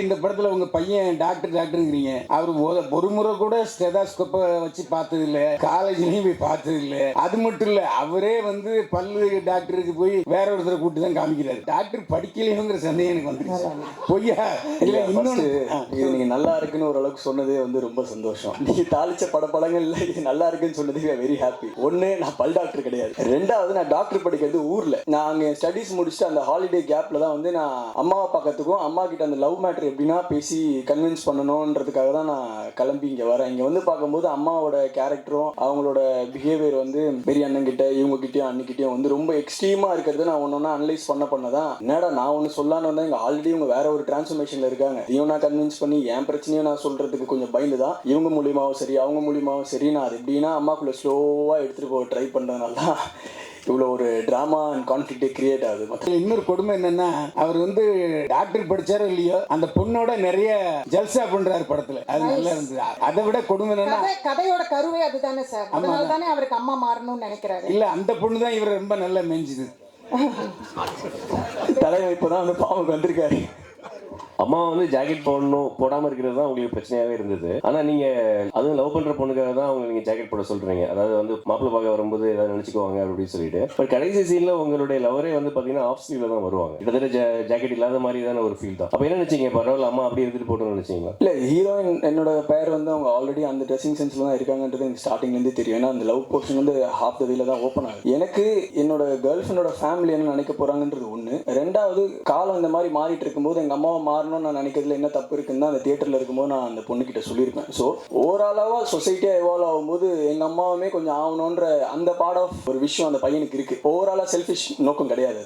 இந்த படத்துல உங்க பையன் டாக்டருங்கிறீங்க. அவரு ஒரு முறை கூட ஸ்டெதாஸ்கோப்பை வச்சு பார்த்தது இல்ல, காலேஜ்லயும் போய் பார்த்தது இல்ல. அது மட்டும் இல்ல, அவரே வந்து பல்லு டாக்டருக்கு போய் வேற ஒருத்தரை கூட்டு தான் காமிக்கிறாரு. டாக்டர் படிக்கலையோங்கிற சந்தேகம் எனக்கு வந்துருச்சு. பொய்யா இல்ல? இன்னொன்னு, இது நீங்க நல்லா இருக்குன்னு ஓரளவுக்கு சொன்னதே வந்து ரொம்ப சந்தோஷம். நீங்க தாளிச்ச படங்கள்ல இது நல்லா இருக்குன்னு சொன்னதுக்கு வெரி ஹாப்பி. ஒன்னு, நான் பல் டாக்டர் கிடையாது. ரெண்டாவது, நான் டாக்டர் படிக்கிறது ஊர்ல. நான் அங்க ஸ்டடீஸ் முடிச்சுட்டு அந்த ஹாலிடே கேப்ல தான் வந்து நான் அம்மாவை பார்க்கறதுக்கும் அம்மா கிட்ட அந்த லவ் மேட்டர் எப்படின்னா பேசி கன்வின்ஸ் பண்ணணுன்றதுக்காக தான் நான் கிளம்பி இங்க வரேன். இங்க வந்து பார்க்கும்போது அம்மாவோட கேரக்டரும் அவங்களோட பிஹேவியர் வந்து பெரிய அண்ணன் கிட்ட இவங்க கிட்டயும் அன்னிக்கிட்டயும் வந்து ரொம்ப எக்ஸ்ட்ரீமா இருக்கிறது நான் ஒன்னொன்னா அனலைஸ் பண்ணதான் என்னடா நான் ஒன்று சொல்லான்னு வந்தா இங்க ஆல்ரெடி இவங்க வேற ஒரு டிரான்ஸ்ஃபர்மேஷன்ல இருக்காங்க. இவங்க நான் கன்வின்ஸ் பண்ணி என் பிரச்சனையும் நான் சொல்றதுக்கு கொஞ்சம் பயந்து தான் இவங்க மூலியமாவும் சரி அவங்க மூலியமாவும் சரி நான் அது எப்படின்னா அம்மாக்குள்ள ஸ்லோவா எடுத்துட்டு போக ட்ரை பண்றதுனால தான் இவ்வளோ ஒரு ட்ராமா அண்ட் கான்ஃப்ளிக்டே கிரியேட் ஆகுது. மற்ற இன்னொரு கொடுமை என்னன்னா, அவர் வந்து டாக்டர் படிச்சாரோ இல்லையோ அந்த பொண்ணோட நிறைய ஜல்சா பண்றாரு படத்துல. அது நல்லா இருந்தது. அதை விட கொடுமை என்னன்னா, கதையோட கருவே அதுதானே சார். அதனால தானே அவருக்கு அம்மா மாறணும்னு நினைக்கிறாரு. இல்ல, அந்த பொண்ணு தான் இவர் ரொம்ப நல்லா மெஞ்சுது. தலைவர் இப்போதான் வந்து பாவம் வந்திருக்காரு. அம்மா வந்து ஜாக்கெட் போடாம இருக்கிறது தான் உங்களுக்கு பிரச்சனையாவே இருந்தது. ஆனா நீங்க அதுவும் லவ் பண்ற பொண்ணுக்காக தான் அவங்க நீங்க ஜாக்கெட் போட சொல்றீங்க. அதாவது வந்து மாப்பிள்ளை பார்க்க வரும்போது ஏதாவது நினைச்சுக்குவாங்க அப்படின்னு சொல்லிட்டு. பட் கடைசி சீன்ல உங்களுடைய லவரே வந்து பாத்தீங்கன்னா ஆஃப் ஸ்லீவ்ல தான் வருவாங்க. கிட்டத்தட்ட ஜாக்கெட் இல்லாத மாதிரி தான ஒரு ஃபீல் தான். அப்ப என்ன நினைச்சீங்க? பரவாயில்ல அம்மா அப்படியே எடுத்துட்டு போட்டோம்னு நினைச்சீங்களா? இல்ல, ஹீரோயின் என்னோட பேர் வந்து அவங்க ஆல்ரெடி அந்த ட்ரெஸ்ஸிங் சென்ஸ்ல தான் இருக்காங்கன்றது எனக்கு ஸ்டார்டிங்ல இருந்தே தெரியும். ஏன்னா அந்த லவ் போர்ஷன் வந்து ஹாஃப் த வேல தான் ஓப்பன் ஆகுது. எனக்கு என்னோட கேர்ள் ஃப்ரெண்டோட ஃபேமிலி என்ன நினைக்க போறாங்கன்றது ஒண்ணு. ரெண்டாவது, காலம் இந்த மாதிரி மாறிட்டு இருக்கும்போது எங்க அம்மாவை மாறணும்னு நான் நினைக்கிறதுல என்ன தப்பு இருக்குன்னு தான் அந்த தியேட்டர்ல இருக்கும்போது நான் அந்த பொண்ணுகிட்ட சொல்லியிருப்பேன். ஸோ ஓவராலாவா சொசைட்டியா எவால்வ் ஆகும்போது எங்க அம்மாவுமே கொஞ்சம் ஆகணுன்ற அந்த பார்ட் ஆஃப் ஒரு விஷயம் அந்த பையனுக்கு இருக்கு. ஓவராலா செல்ஃபிஷ் நோக்கம் கிடையாது.